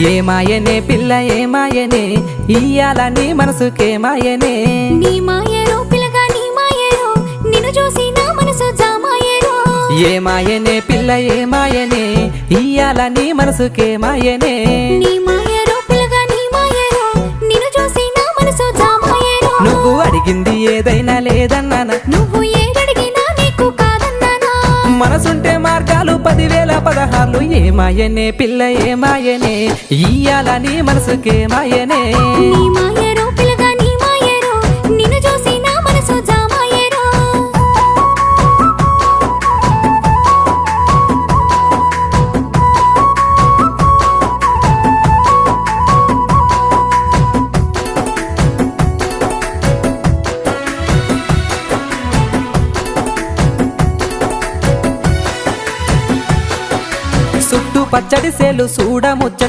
ఏమాయనే పిల్ల ఏమాయనే ఇయ్యాల నీ మనసుకేమాయనే నీ మాయరో పిల్లగా నీ మాయరో నిన్ను చూసి నా మనసు జామాయరో ఏమాయనే పిల్ల ఏమాయనే ఇయ్యాల నీ మనసుకేమాయనే నీ మాయరో పిల్లగా నీ మాయరో నిన్ను చూసి నా మనసు జామాయరో నువ్వు అడిగింది ఏదైనా లేదన్నానా నువ్వు ఏదడిగినా నీకు కాదన్నానా మనసుంటే మార్గాలు 10,000 16 ఏమాయనే పిల్ల ఏమాయనే ఇయ్యాల నీ మనసుకేమాయనే నీ మాయరో పిల్లగా నీ మాయరో నిన్ను చూసి నా మనసు జామాయరో చుట్టూ పచ్చడి సేలు చూడముచ్చ